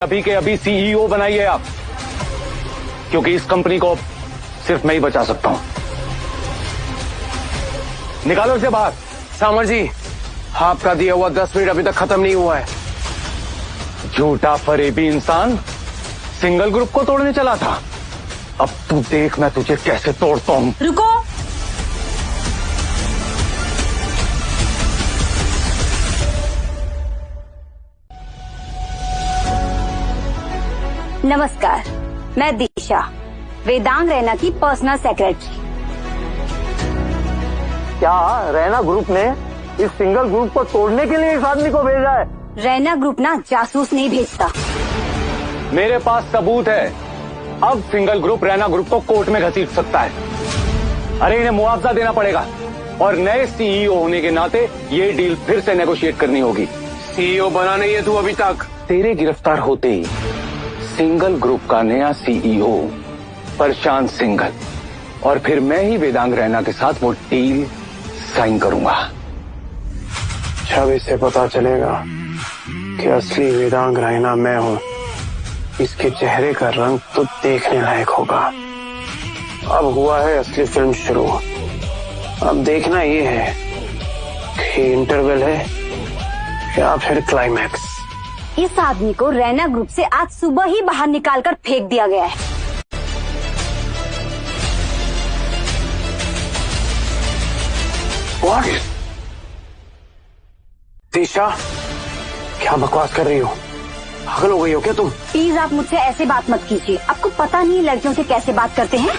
अभी के अभी सीईओ बनाइए आप, क्योंकि इस कंपनी को सिर्फ मैं ही बचा सकता हूं। निकालो इसे बाहर। सामर जी, आपका दिया हुआ 10 मिनट अभी तक खत्म नहीं हुआ है। झूठा फरेबी इंसान, सिंगल ग्रुप को तोड़ने चला था। अब तू देख मैं तुझे कैसे तोड़ता हूं। रुको। नमस्कार, मैं दिशा, वेदांग रैना की पर्सनल सेक्रेटरी। क्या रैना ग्रुप ने इस सिंगल ग्रुप को तोड़ने के लिए इस आदमी को भेजा है? रैना ग्रुप ना जासूस नहीं भेजता। मेरे पास सबूत है। अब सिंगल ग्रुप रैना ग्रुप को कोर्ट में घसीट सकता है। अरे इन्हें मुआवजा देना पड़ेगा और नए सीईओ होने के नाते ये डील फिर से नेगोशिएट करनी होगी। सीईओ बना नहीं है तू अभी तक। तेरे गिरफ्तार होते ही सिंगल ग्रुप का नया सीईओ प्रशांत सिंघल, और फिर मैं ही वेदांग रैना के साथ वो डील साइन करूंगा। जब इसे पता चलेगा कि असली वेदांग रैना मैं हूँ, इसके चेहरे का रंग तो देखने लायक होगा। अब हुआ है असली फिल्म शुरू। अब देखना ये है कि इंटरवल है या फिर क्लाइमैक्स। इस आदमी को रैना ग्रुप से आज सुबह ही बाहर निकालकर फेंक दिया गया है। What? दिशा, क्या बकवास कर रही हो? पागल हो गई हो क्या तुम? प्लीज आप मुझसे ऐसे बात मत कीजिए। आपको पता नहीं लड़कियों से कैसे बात करते हैं।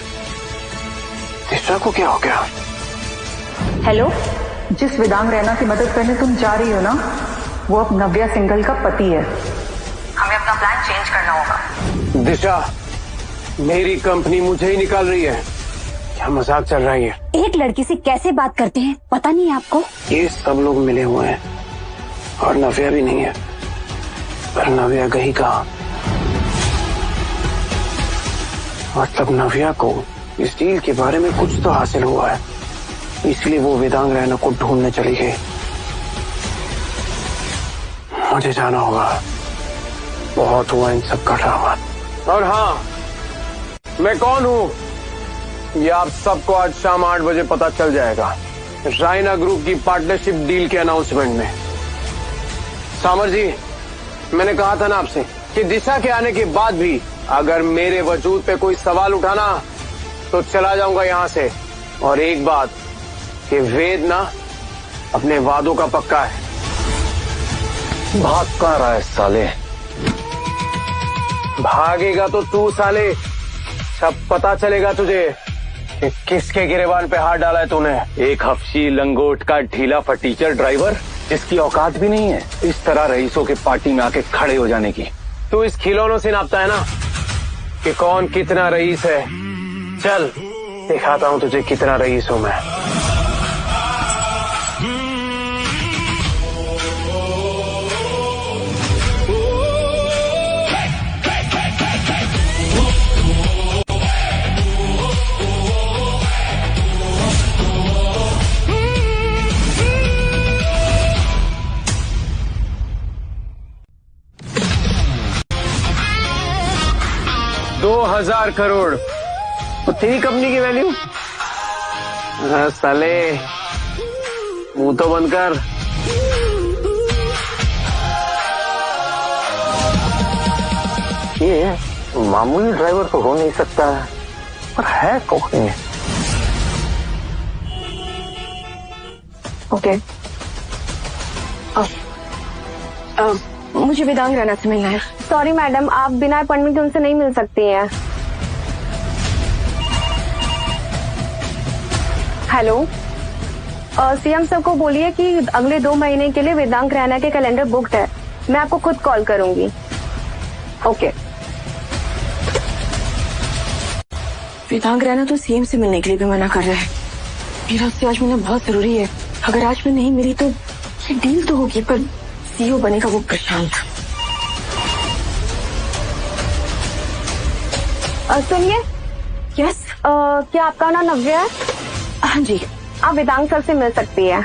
दिशा को क्या हो गया? हेलो, जिस वेदांग रैना की मदद करने तुम जा रही हो ना, वो अब नव्या सिंघल का पति है। हमें अपना प्लान चेंज करना होगा। दिशा, मेरी कंपनी मुझे ही निकाल रही है। क्या मजाक चल रही है? एक लड़की से कैसे बात करते हैं पता नहीं है आपको? ये सब लोग मिले हुए हैं और नव्या भी नहीं है। पर नव्या गई कहाँ? मतलब नव्या को इस डील के बारे में कुछ तो हासिल हुआ है, इसलिए वो वेदांग रैना को ढूंढने चली गई। मुझे जाना होगा। बहुत हुआ इन सब का ड्रामा। और हाँ, मैं कौन हूँ ये आप सबको आज शाम 8 बजे पता चल जाएगा, रैना ग्रुप की पार्टनरशिप डील के अनाउंसमेंट में। सामर जी, मैंने कहा था ना आपसे कि दिशा के आने के बाद भी अगर मेरे वजूद पे कोई सवाल उठाना तो चला जाऊंगा यहाँ से। और एक बात कि वेद ना अपने वादों का पक्का है। भाग कहाँ रहा है साले? भागेगा तो तू साले, सब पता चलेगा तुझे कि किसके गिरेबान पे हाथ डाला है तूने। एक हफ्शी लंगोट का ढीला फटीचर ड्राइवर जिसकी औकात भी नहीं है इस तरह रईसों के पार्टी में आके खड़े हो जाने की। तू इस खिलौनों से नापता है ना कि कौन कितना रईस है। चल दिखाता हूँ तुझे कितना रईस हूँ मैं। $2000 करोड़ तो तेरी कंपनी की वैल्यू? साले मुंह तो बंद कर। ये मामूली ड्राइवर तो हो नहीं सकता, पर है कौन है? ओके, मुझे वेदांग रैना से मिलना है। सॉरी मैडम, आप बिना अपॉइंटमेंट के उनसे नहीं मिल सकती हैं। हेलो, सीएम सर को बोलिए कि अगले 2 महीने के लिए वेदांग रैना के कैलेंडर बुक्ड है। मैं आपको खुद कॉल करूंगी। ओके। वेदांग रैना तो सीएम से मिलने के लिए भी मना कर रहा है। मेरा उससे आज मिलना बहुत जरूरी है। अगर आज मैं नहीं मिली तो ये डील तो होगी, पर सीईओ बनेगा वो प्रशांत। सुनिए। यस। क्या आपका नाम नव्या है? हाँ जी। आप वेदांग सर से मिल सकती है,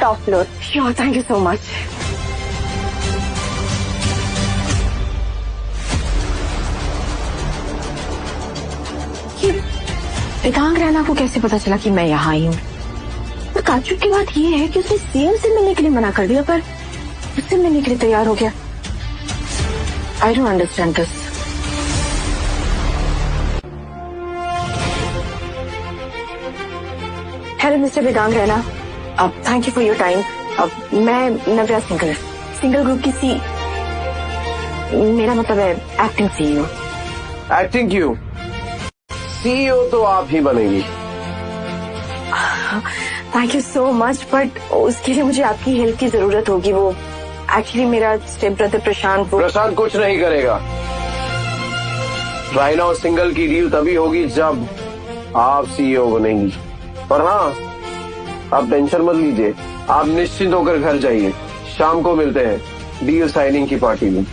top floor. Sure, thank you so much. Vedang Raina को कैसे पता चला कि मैं यहाँ आई हूँ? और ताज्जुब की बात ये है कि उसने सीएम से मिलने के लिए मना कर दिया, पर उससे मिलने के लिए तैयार हो गया। I don't understand this. Hello mister Vedang Raina, thank you for your time. मैं नव्या सिंगल ग्रुप की मेरा मतलब है एक्टिंग सीईओ। एक्टिंग क्यों? सीईओ तो आप ही बनेगी। Thank you so much, but उसके लिए मुझे आपकी हेल्प की जरूरत होगी। वो एक्चुअली मेरा स्टेप ब्रदर प्रशांत कुछ नहीं करेगा। रायना और सिंगल की डील तभी होगी जब आप सीईओ बनेंगी। और हाँ, आप टेंशन मत लीजिए, आप निश्चिंत होकर घर जाइए। शाम को मिलते हैं डील साइनिंग की पार्टी में।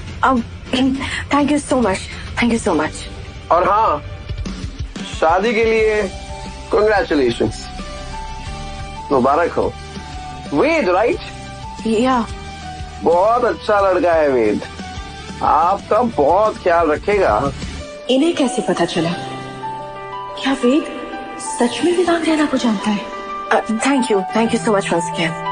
Thank you so much, thank you so much. और हाँ, शादी के लिए कंग्रेचुलेशंस, मुबारक हो। वेद राइट? या बहुत अच्छा लड़का है वेद, आपका बहुत ख्याल रखेगा। इन्हें कैसे पता चला? क्या वेद सच में वेदांग रैना को जानता है? Thank you so much once again.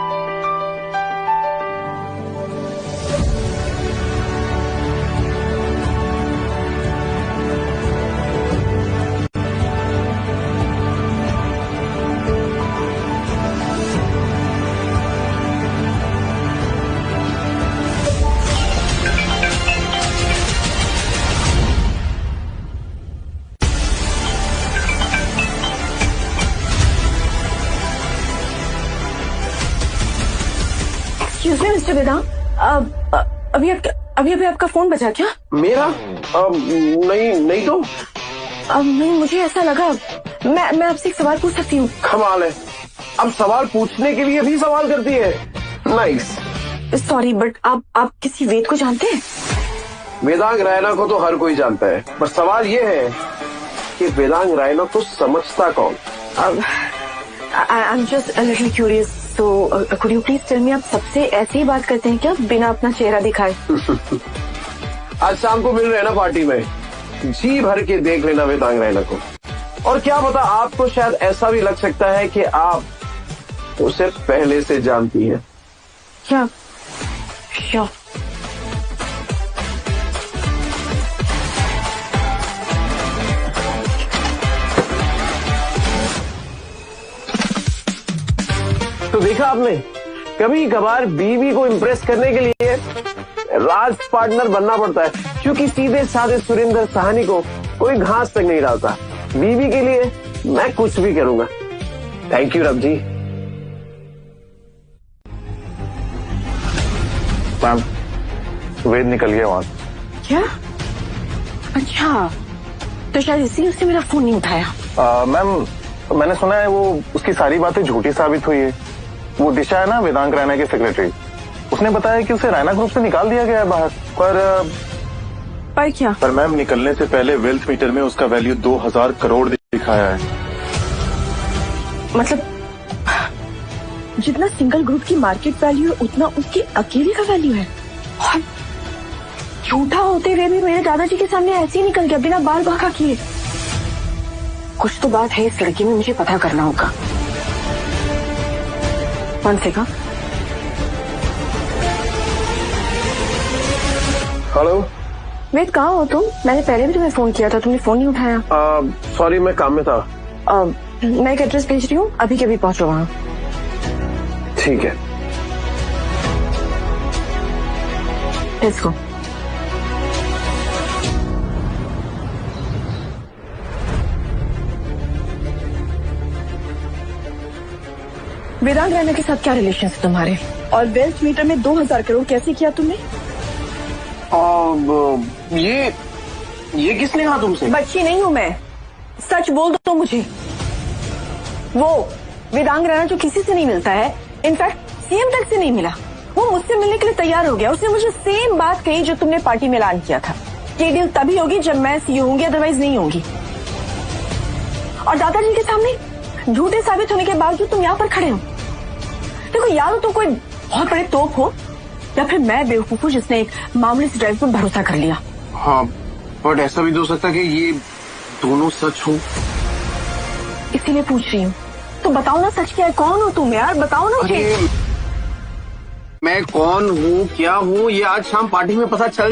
Excuse me mister Vedang, अभी आपका फोन बजा क्या? मेरा? नहीं तो। नहीं, मुझे ऐसा लगा। मैं आपसे एक सवाल पूछ सकती हूँ? कमाल है, अब सवाल पूछने के लिए भी सवाल करती है। नाइस। सॉरी, बट आप किसी वेद को जानते हैं? वेदांग रैना को तो हर कोई जानता है, पर सवाल ये है कि वेदांग रैना को समझता कौन? I am just a little curious, तो could you please tell me, आप सबसे ऐसे ही बात करते हैं क्या बिना अपना चेहरा दिखाए? आज शाम को मिल रहे हैं ना पार्टी में, जी भर के देख लेना वेदांग रैना को। और क्या पता, आपको शायद ऐसा भी लग सकता है कि आप उसे पहले से जानती हैं। क्या? श्योर। तो देखा आपने, कभी कभार बीवी को इम्प्रेस करने के लिए राज पार्टनर बनना पड़ता है, क्योंकि सीधे साधे सुरेंद्र साहनी को कोई घास तक नहीं डालता। बीवी के लिए मैं कुछ भी करूंगा। Thank you rub ji. Ma'am, वेद निकल गया वहां। क्या? अच्छा, तो शायद इसीलिए उसने मेरा फोन नहीं उठाया। मैम, मैंने सुना है वो उसकी सारी बातें झूठी साबित हुई है। वो दिशा है ना वेदांग रैना की सेक्रेटरी, उसने बताया कि उसे रैना ग्रुप से निकाल दिया गया है बाहर। पर क्या? पर मैम, निकलने से पहले वेल्थ मीटर में उसका वैल्यू 2000 करोड़ दिखाया है। मतलब जितना सिंगल ग्रुप की मार्केट वैल्यू है उतना उसकी अकेले का वैल्यू है। और झूठा होते हुए भी मेरे दादाजी के सामने ऐसे ही निकल गया बिना बाल बांका किए। कुछ तो बात है इस लड़की में, मुझे पता करना होगा। One second. हेलो वेद, कहाँ हो तुम? मैंने पहले भी तुम्हें फोन किया था, तुमने फोन नहीं उठाया। सॉरी, मैं काम में था। मैं एक एड्रेस भेज रही हूँ, अभी के अभी पहुंचो वहाँ। ठीक है। Let's go. वेदांग रैना के साथ क्या रिलेशन है तुम्हारे? और वेल्थ मीटर में 2000 करोड़ कैसे किया तुमने? ये किसने कहा तुमसे? बच्ची नहीं हूँ मैं, सच बोल दो मुझे। वो वेदांग रैना जो किसी से नहीं मिलता है, इनफैक्ट सीएम तक से नहीं मिला, वो मुझसे मिलने के लिए तैयार हो गया। उसने मुझे सेम बात कही जो तुमने पार्टी में ऐलान किया था। ये डील तभी होगी जब मैं सीईओ होंगी, अदरवाइज नहीं होंगी। और दादाजी के सामने झूठे साबित होने के बावजूद तुम यहाँ पर खड़े हो। देखो, या तो कोई बहुत बड़े तोप हो, या फिर मैं बेवकूफ हूँ जिसने एक मामूली सी ड्राइव पर भरोसा कर लिया। हाँ, बट ऐसा भी तो हो सकता है कि ये दोनों सच हो। इसीलिए पूछ रही हूँ। तो बताओ ना सच क्या है, कौन हो तुम यार, बताओ ना मुझे। मैं कौन हूँ क्या हूँ ये आज शाम पार्टी में पता चल